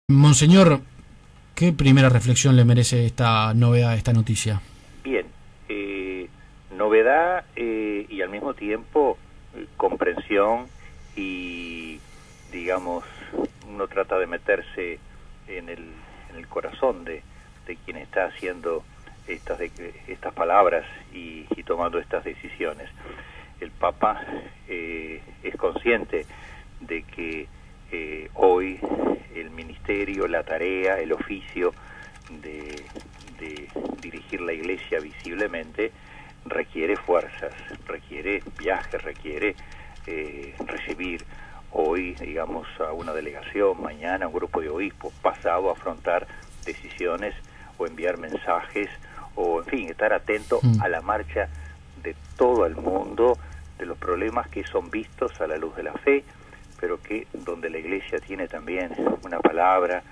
Monseñor, ¿qué primera reflexión le merece esta novedad, esta noticia? Bien, novedad y al mismo tiempo comprensión y, digamos, uno trata de meterse en el corazón de quien está haciendo estas palabras y tomando estas decisiones. El Papa es consciente de que hoy el ministerio, la tarea, el oficio de dirigir la Iglesia visiblemente requiere fuerzas, requiere viajes, requiere recibir hoy, digamos, a una delegación, mañana un grupo de obispos, pasado a afrontar decisiones o enviar mensajes o, en fin, estar atento a la marcha de todo el mundo, de los problemas que son vistos a la luz de la fe, pero que donde la Iglesia tiene también una palabra,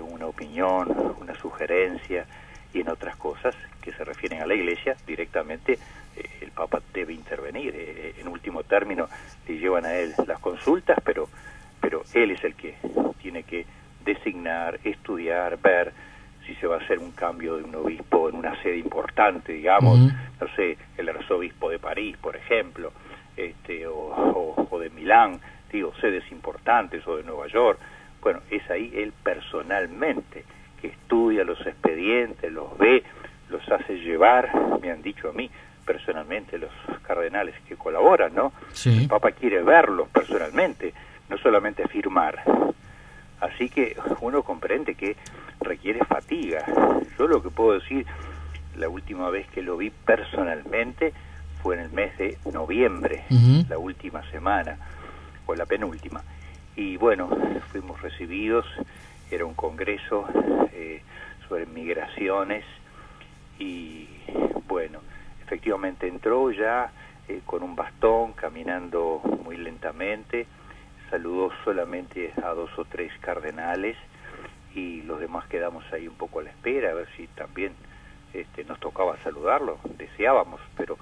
una opinión, una sugerencia, y en otras cosas que se refieren a la Iglesia, directamente el Papa debe intervenir. En último término, le llevan a él las consultas, pero él es el que tiene que designar, estudiar, ver si se va a hacer un cambio de un obispo en una sede importante, digamos, no sé, el arzobispo de París, por ejemplo, o de Milán, digo, sedes importantes, o de Nueva York. Bueno, es ahí él personalmente que estudia los expedientes, los ve, los hace llevar, me han dicho a mí personalmente los cardenales que colaboran, ¿no? Sí. El Papa quiere verlos personalmente, no solamente firmar. Así que uno comprende que requiere fatiga. Yo lo que puedo decir, la última vez que lo vi personalmente fue en el mes de noviembre, la última semana, o la penúltima. Y bueno, fuimos recibidos, era un congreso sobre migraciones y bueno, efectivamente entró ya con un bastón, caminando muy lentamente, saludó solamente a 2 o 3 cardenales y los demás quedamos ahí un poco a la espera, a ver si también nos tocaba saludarlo, deseábamos, pero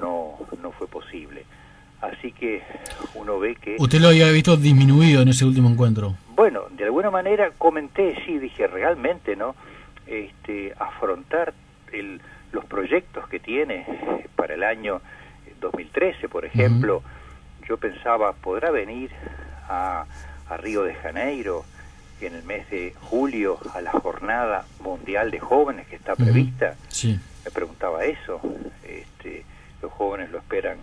no fue posible. Así que uno ve que... ¿Usted lo había visto disminuido en ese último encuentro? Bueno, de alguna manera comenté, sí, dije realmente, ¿no? Afrontar los proyectos que tiene para el año 2013, por ejemplo, yo pensaba, ¿podrá venir a Río de Janeiro en el mes de julio a la Jornada Mundial de Jóvenes que está prevista? Sí. Me preguntaba eso. Los jóvenes lo esperan,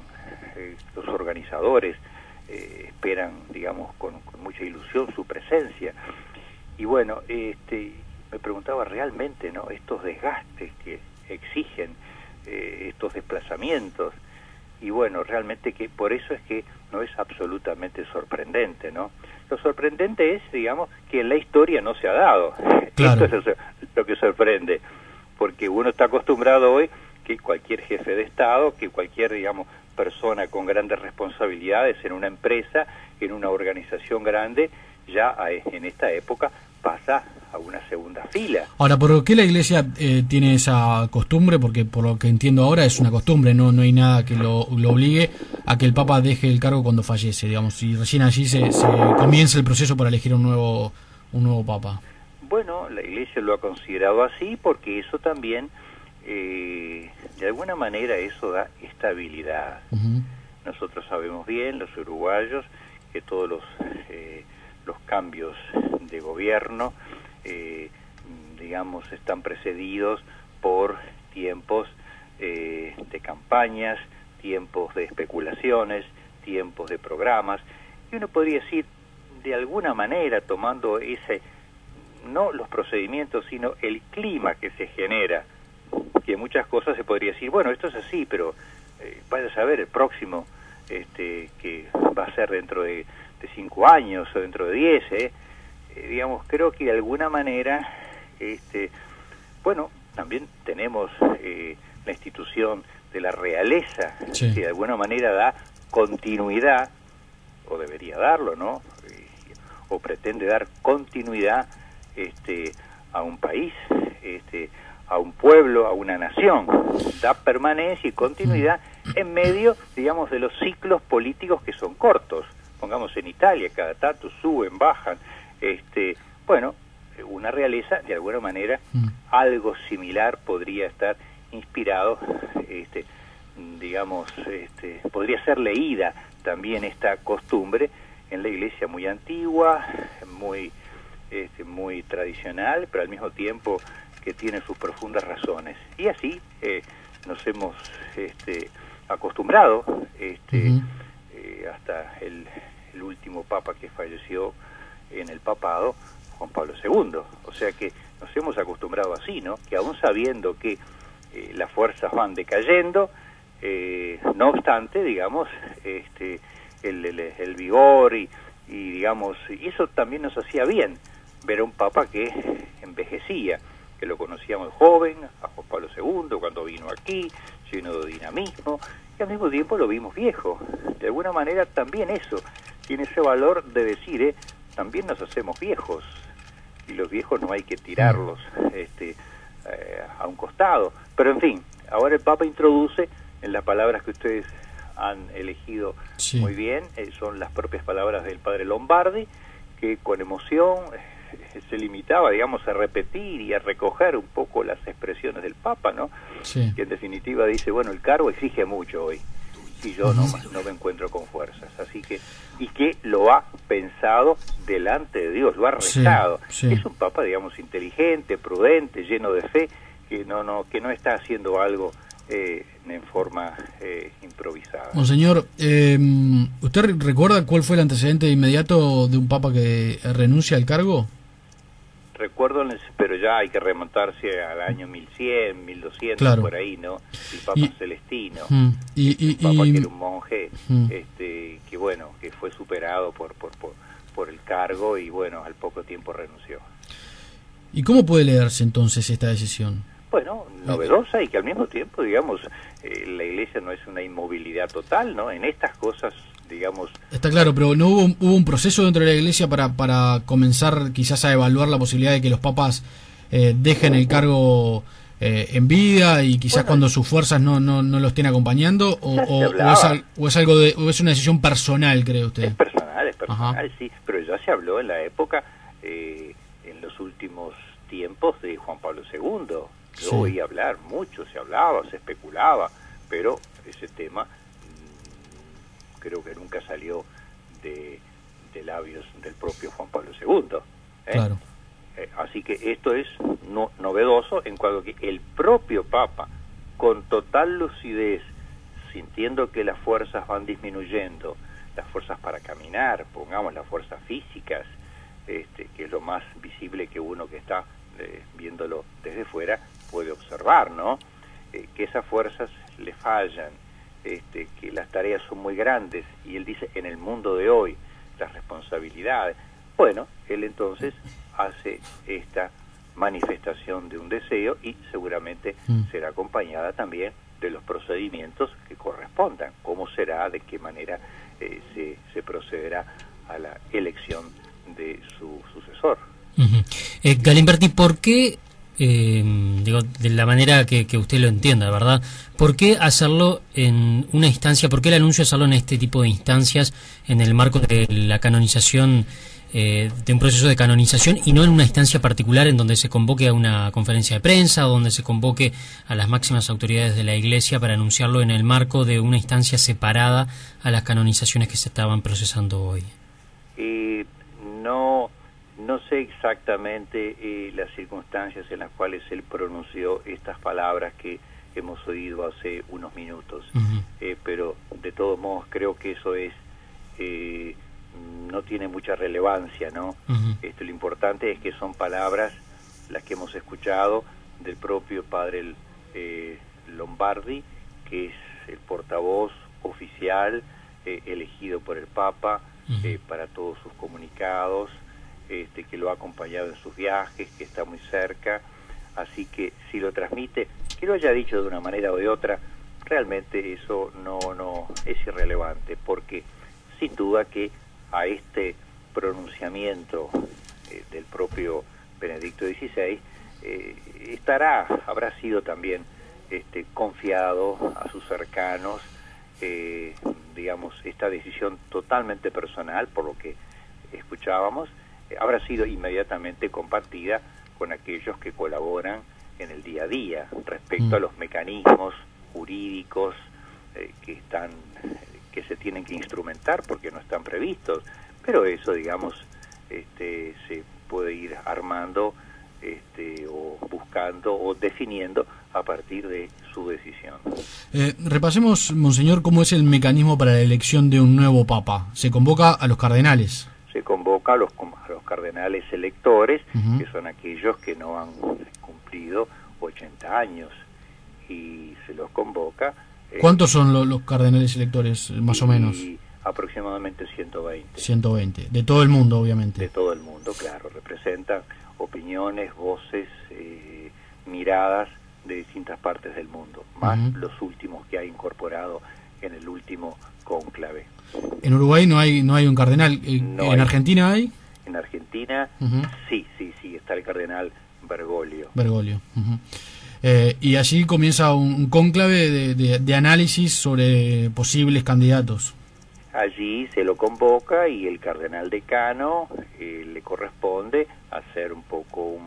los organizadores esperan, digamos, con mucha ilusión su presencia. Y bueno, me preguntaba realmente, ¿no?, estos desgastes que exigen estos desplazamientos. Y bueno, realmente que por eso es que no es absolutamente sorprendente, ¿no? Lo sorprendente es, digamos, que en la historia no se ha dado. Claro. Esto es lo que sorprende, porque uno está acostumbrado hoy que cualquier jefe de Estado, que cualquier, digamos, persona con grandes responsabilidades en una empresa, en una organización grande, ya en esta época pasa a una segunda fila. Ahora, ¿por qué la Iglesia tiene esa costumbre? Porque por lo que entiendo ahora es una costumbre, no hay nada que lo obligue a que el Papa deje el cargo cuando fallece, digamos, y recién allí se comienza el proceso para elegir un nuevo Papa. Bueno, la Iglesia lo ha considerado así porque eso también, de alguna manera, eso da estabilidad. Nosotros sabemos bien, los uruguayos, que todos los cambios de gobierno, digamos, están precedidos por tiempos de campañas, tiempos de especulaciones, tiempos de programas, y uno podría decir, de alguna manera, tomando no los procedimientos, sino el clima que se genera, que muchas cosas se podría decir, bueno, esto es así, pero vaya a saber el próximo, que va a ser dentro de 5 años o dentro de 10, digamos, creo que de alguna manera, bueno, también tenemos la institución de la realeza, sí, que de alguna manera da continuidad, o debería darlo, ¿no? O pretende dar continuidad a un país, a un pueblo, a una nación, da permanencia y continuidad en medio, digamos, de los ciclos políticos que son cortos. Pongamos en Italia, cada tanto suben, bajan, Bueno, una realeza, de alguna manera, algo similar podría estar inspirado, digamos, podría ser leída también esta costumbre en la iglesia muy antigua, muy tradicional, pero al mismo tiempo que tiene sus profundas razones. Y así nos hemos acostumbrado hasta el último papa que falleció en el papado, Juan Pablo II. O sea que nos hemos acostumbrado así, ¿no? Que aún sabiendo que las fuerzas van decayendo, no obstante, digamos, el vigor y digamos, y eso también nos hacía bien, ver a un papa que envejecía, que lo conocíamos joven, a Juan Pablo II, cuando vino aquí, lleno de dinamismo, y al mismo tiempo lo vimos viejo. De alguna manera también eso tiene ese valor de decir, también nos hacemos viejos, y los viejos no hay que tirarlos a un costado. Pero en fin, ahora el Papa introduce en las palabras que ustedes han elegido muy bien, son las propias palabras del padre Lombardi, que con emoción se limitaba, digamos, a repetir y a recoger un poco las expresiones del Papa, ¿no? Sí. Que en definitiva dice, bueno, el cargo exige mucho hoy, y yo no me encuentro con fuerzas, así que, y que lo ha pensado delante de Dios, lo ha rezado. Es un Papa, digamos, inteligente, prudente, lleno de fe, que no está haciendo algo en forma improvisada. Monseñor, ¿usted recuerda cuál fue el antecedente inmediato de un papa que renuncia al cargo? Recuerdo, pero ya hay que remontarse al año 1100, 1200, por ahí, ¿no? El Papa Celestino, un Papa que era un monje, que bueno, que fue superado por el cargo y bueno, al poco tiempo renunció. ¿Y cómo puede leerse entonces esta decisión? Bueno, novedosa y que al mismo tiempo, digamos, la Iglesia no es una inmovilidad total, ¿no? En estas cosas, digamos... Está claro, pero ¿no hubo un proceso dentro de la Iglesia para comenzar quizás a evaluar la posibilidad de que los papas dejen el cargo en vida y quizás cuando sus fuerzas no lo estén acompañando? ¿O es una decisión personal, cree usted? Es personal, sí, pero ya se habló en la época, en los últimos tiempos de Juan Pablo II. Yo oí hablar mucho, se hablaba, se especulaba, pero ese tema creo que nunca salió de labios del propio Juan Pablo II. Claro. Así que esto es novedoso en cuanto que el propio Papa, con total lucidez, sintiendo que las fuerzas van disminuyendo, las fuerzas para caminar, pongamos las fuerzas físicas, que es lo más visible que uno que está viéndolo desde fuera puede observar, ¿no? Que esas fuerzas le fallan, que las tareas son muy grandes, y él dice, en el mundo de hoy, las responsabilidades. Bueno, él entonces hace esta manifestación de un deseo y seguramente será acompañada también de los procedimientos que correspondan, cómo será, de qué manera se procederá a la elección de su sucesor. Galimberti, ¿por qué, digo, de la manera que usted lo entienda, ¿verdad? ¿Por qué hacerlo en una instancia, por qué el anuncio hacerlo en este tipo de instancias, en el marco de la canonización, de un proceso de canonización, y no en una instancia particular en donde se convoque a una conferencia de prensa o donde se convoque a las máximas autoridades de la Iglesia para anunciarlo en el marco de una instancia separada a las canonizaciones que se estaban procesando hoy? No sé exactamente las circunstancias en las cuales él pronunció estas palabras que hemos oído hace unos minutos, pero de todos modos creo que eso no tiene mucha relevancia, ¿no? Lo importante es que son palabras las que hemos escuchado del propio padre Lombardi, que es el portavoz oficial elegido por el Papa para todos sus comunicados, que lo ha acompañado en sus viajes, que está muy cerca, así que si lo transmite, que lo haya dicho de una manera o de otra, realmente eso no es irrelevante, porque sin duda que a este pronunciamiento del propio Benedicto XVI habrá sido también confiado a sus cercanos, digamos, esta decisión totalmente personal, por lo que escuchábamos, habrá sido inmediatamente compartida con aquellos que colaboran en el día a día respecto a los mecanismos jurídicos que se tienen que instrumentar porque no están previstos, pero eso, digamos, se puede ir armando o buscando o definiendo a partir de su decisión. Repasemos, monseñor, cómo es el mecanismo para la elección de un nuevo papa. Se convoca a los cardenales. Se convoca a los cardenales electores, que son aquellos que no han cumplido 80 años, y se los convoca. ¿Cuántos son los cardenales electores, más o menos? Aproximadamente 120. 120, de todo el mundo, obviamente. De todo el mundo, claro, representan opiniones, voces, miradas de distintas partes del mundo, más los últimos que ha incorporado en el último cónclave. En Uruguay no hay un cardenal. ¿En Argentina hay? En Argentina sí, está el cardenal Bergoglio. Y allí comienza un cónclave de análisis sobre posibles candidatos. Allí se lo convoca y el cardenal decano le corresponde hacer un poco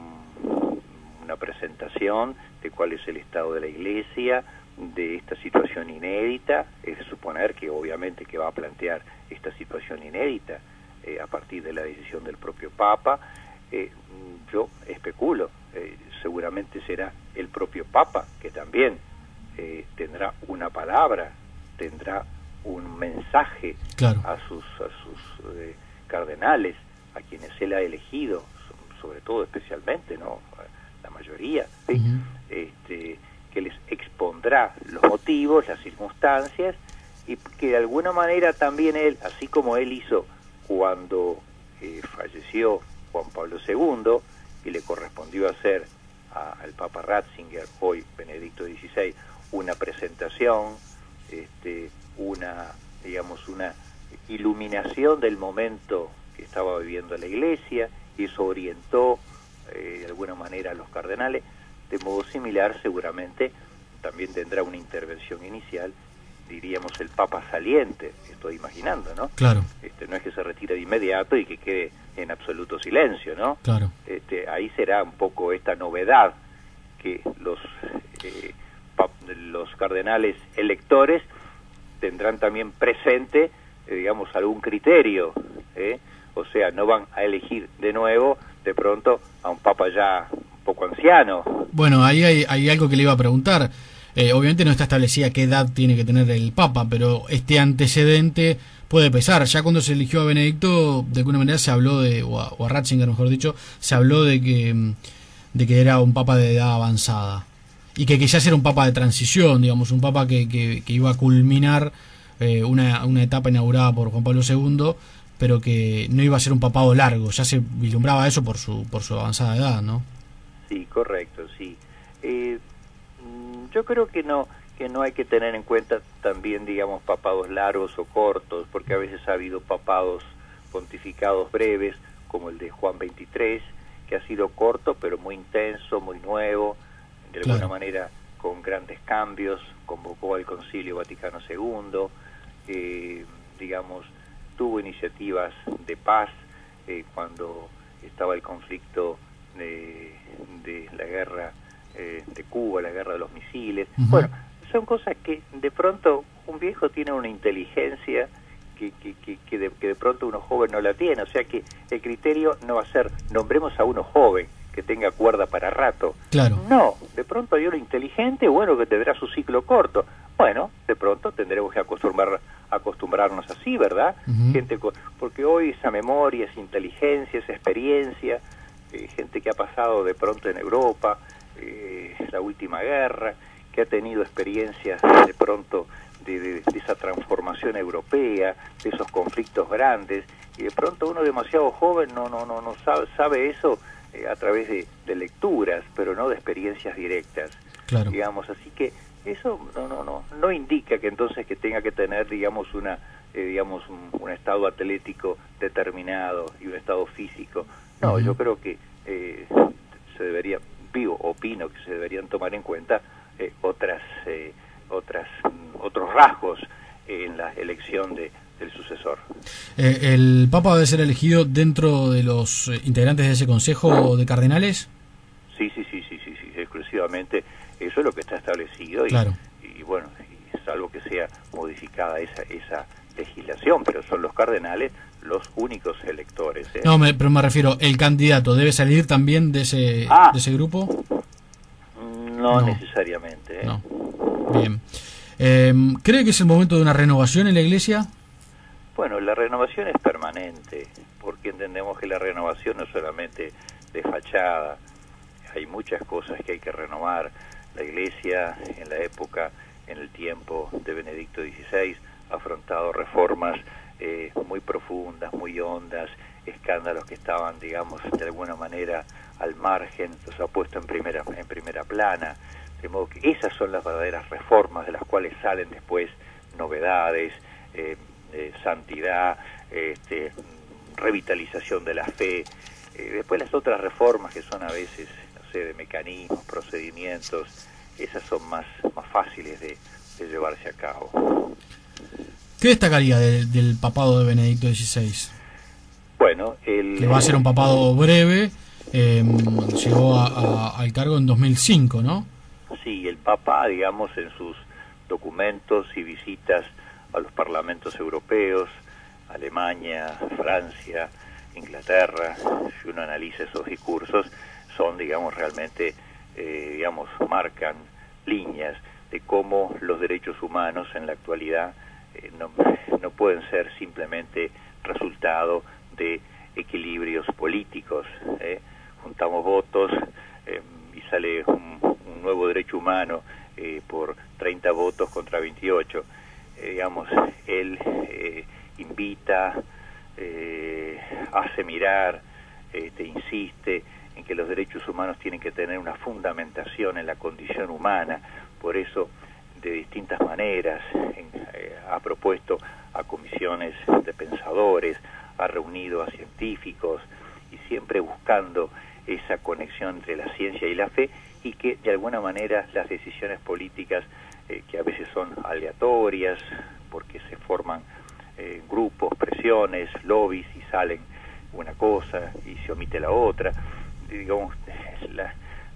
una presentación de cuál es el estado de la Iglesia, de esta situación inédita. Es de suponer que obviamente que va a plantear esta situación inédita a partir de la decisión del propio Papa. Yo especulo, seguramente será el propio Papa que también tendrá una palabra, tendrá un mensaje, claro, a sus cardenales, a quienes él ha elegido, sobre todo especialmente, ¿no?, la mayoría, ¿sí? Que les expondrá los motivos, las circunstancias, y que de alguna manera también él, así como él hizo cuando falleció Juan Pablo II y le correspondió hacer al Papa Ratzinger, hoy Benedicto XVI, una presentación, una iluminación del momento que estaba viviendo la Iglesia, y eso orientó de alguna manera a los cardenales. De modo similar, seguramente también tendrá una intervención inicial, diríamos el Papa saliente, estoy imaginando, ¿no? Claro. No es que se retire de inmediato y que quede en absoluto silencio, ¿no? Claro. Ahí será un poco esta novedad, que los cardenales electores tendrán también presente, digamos, algún criterio, o sea, no van a elegir de nuevo, de pronto, a un papa ya un poco anciano. Bueno, ahí hay algo que le iba a preguntar. Obviamente no está establecida qué edad tiene que tener el papa, pero este antecedente puede pesar. Ya cuando se eligió a Benedicto, de alguna manera se habló o a Ratzinger, mejor dicho, se habló de que era un papa de edad avanzada, y que quizás era un papa de transición, digamos, un papa que iba a culminar una etapa inaugurada por Juan Pablo II, pero que no iba a ser un papado largo. Ya se vislumbraba eso por su avanzada edad, ¿no? Sí, correcto, sí. Yo creo que no hay que tener en cuenta también, digamos, papados largos o cortos, porque a veces ha habido papados pontificados breves, como el de Juan XXIII, que ha sido corto, pero muy intenso, muy nuevo, de alguna manera con grandes cambios. Convocó al Concilio Vaticano II, digamos, tuvo iniciativas de paz cuando estaba el conflicto de la guerra de Cuba, la guerra de los misiles. Bueno, son cosas que de pronto un viejo tiene una inteligencia que de pronto uno joven no la tiene. O sea que el criterio no va a ser, nombremos a uno joven que tenga cuerda para rato. Claro. No, de pronto hay uno inteligente, bueno, que tendrá su ciclo corto. Bueno, de pronto tendremos que acostumbrarnos así, ¿verdad? Gente porque hoy esa memoria, esa inteligencia, esa experiencia, gente que ha pasado de pronto en Europa, la última guerra, que ha tenido experiencias de pronto de esa transformación europea, de esos conflictos grandes, y de pronto uno demasiado joven no sabe eso a través de lecturas, pero no de experiencias directas. Claro. Digamos, así que eso no indica que entonces que tenga que tener, digamos, un estado atlético determinado y un estado físico. No, yo creo que se debería, opino que se deberían tomar en cuenta otros rasgos en la elección de el sucesor. ¿El Papa debe ser elegido dentro de los integrantes de ese Consejo de Cardenales? Sí, exclusivamente eso es lo que está establecido. Claro. Y bueno, salvo que sea modificada esa legislación, pero son los cardenales los únicos electores. No, pero me refiero, ¿el candidato debe salir también de ese grupo? No necesariamente. No. Bien. ¿Cree que es el momento de una renovación en la Iglesia? Bueno, la renovación es permanente, porque entendemos que la renovación no es solamente de fachada, hay muchas cosas que hay que renovar. La Iglesia, en la época, en el tiempo de Benedicto XVI, ha afrontado reformas muy profundas, muy hondas, escándalos que estaban, digamos, de alguna manera al margen, los ha puesto en primera plana, de modo que esas son las verdaderas reformas de las cuales salen después novedades, santidad, revitalización de la fe, después las otras reformas que son a veces, no sé, de mecanismos, procedimientos, esas son más fáciles de llevarse a cabo. ¿Qué destacaría del papado de Benedicto XVI? Bueno, que va a ser un papado breve, llegó al cargo en 2005, ¿no? Sí, el Papa, digamos, en sus documentos y visitas a los parlamentos europeos, Alemania, Francia, Inglaterra, si uno analiza esos discursos, son, digamos, realmente, marcan líneas de cómo los derechos humanos en la actualidad no pueden ser simplemente resultado de equilibrios políticos. Juntamos votos y sale un nuevo derecho humano por 30 votos contra 28. Él invita, hace mirar, insiste en que los derechos humanos tienen que tener una fundamentación en la condición humana. Por eso, de distintas maneras, ha propuesto a comisiones de pensadores, ha reunido a científicos, y siempre buscando esa conexión entre la ciencia y la fe, y que de alguna manera las decisiones políticas, que a veces son aleatorias, porque se forman grupos, presiones, lobbies, y salen una cosa y se omite la otra. Digamos,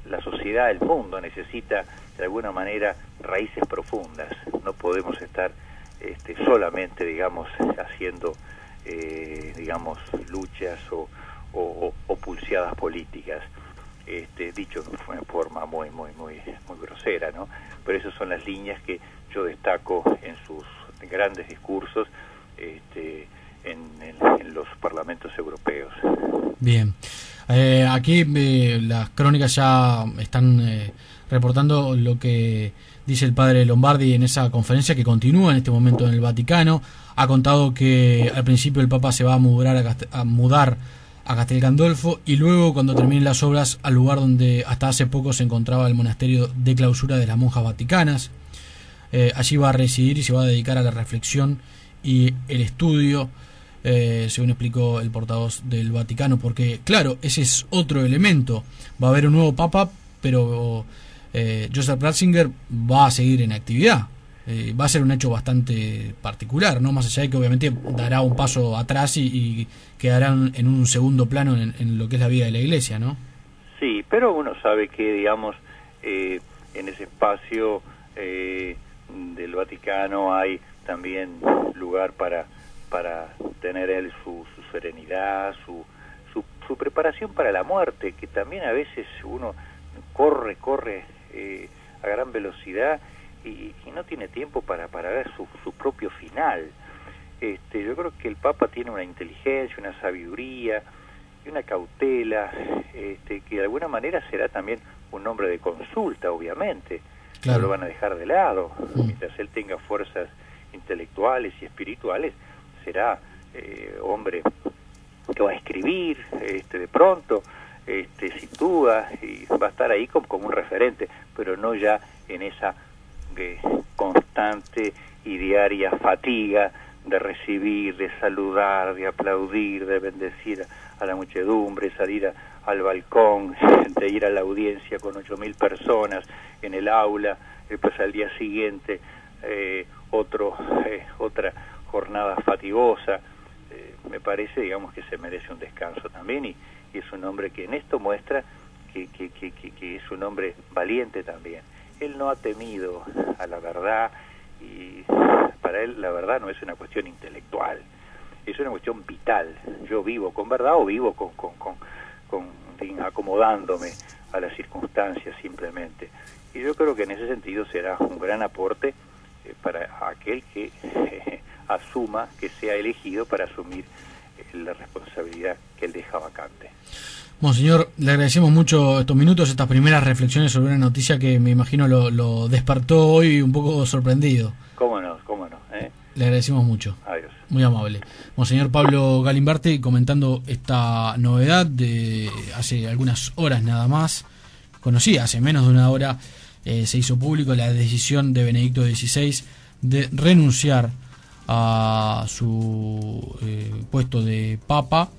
la sociedad, el mundo necesita de alguna manera raíces profundas. No podemos estar solamente, digamos, haciendo luchas o pulseadas políticas, dicho de forma muy grosera, ¿no? Pero esas son las líneas que yo destaco en sus grandes discursos en los parlamentos europeos. Bien. Aquí las crónicas ya están reportando lo que dice el padre Lombardi en esa conferencia que continúa en este momento en el Vaticano. Ha contado que al principio el Papa se va a mudar a Castel Gandolfo, y luego, cuando terminen las obras, al lugar donde hasta hace poco se encontraba el monasterio de clausura de las monjas vaticanas. Allí va a residir y se va a dedicar a la reflexión y el estudio, según explicó el portavoz del Vaticano, porque claro, ese es otro elemento. Va a haber un nuevo Papa, pero Joseph Ratzinger va a seguir en actividad. Va a ser un hecho bastante particular, ¿no? Más allá de que obviamente dará un paso atrás y quedará en un segundo plano en lo que es la vida de la Iglesia, ¿no? Sí, pero uno sabe que, digamos, en ese espacio del Vaticano hay también lugar para tener él su serenidad, su preparación para la muerte, que también a veces uno corre a gran velocidad y no tiene tiempo para ver su propio final. Yo creo que el Papa tiene una inteligencia, una sabiduría y una cautela, que de alguna manera será también un hombre de consulta, obviamente. Claro. No lo van a dejar de lado. Mientras él tenga fuerzas intelectuales y espirituales, será hombre que va a escribir de pronto, sin duda, y va a estar ahí como un referente, pero no ya en esa constante y diaria fatiga de recibir, de saludar, de aplaudir, de bendecir a la muchedumbre, salir al balcón, de ir a la audiencia con 8.000 personas en el aula, después al día siguiente otra jornada fatigosa, me parece, digamos, que se merece un descanso también, y es un hombre que en esto muestra que es un hombre valiente también. Él no ha temido a la verdad, y para él la verdad no es una cuestión intelectual, es una cuestión vital. Yo vivo con verdad o vivo acomodándome a las circunstancias simplemente. Y yo creo que en ese sentido será un gran aporte para aquel que asuma, que sea elegido para asumir la responsabilidad que él deja vacante. Monseñor, le agradecemos mucho estos minutos, estas primeras reflexiones sobre una noticia que me imagino lo despertó hoy un poco sorprendido. ¿Cómo no? Le agradecemos mucho. Adiós. Muy amable. Monseñor Pablo Galimberti comentando esta novedad de hace algunas horas nada más, conocida hace menos de una hora, se hizo público la decisión de Benedicto XVI de renunciar a su puesto de Papa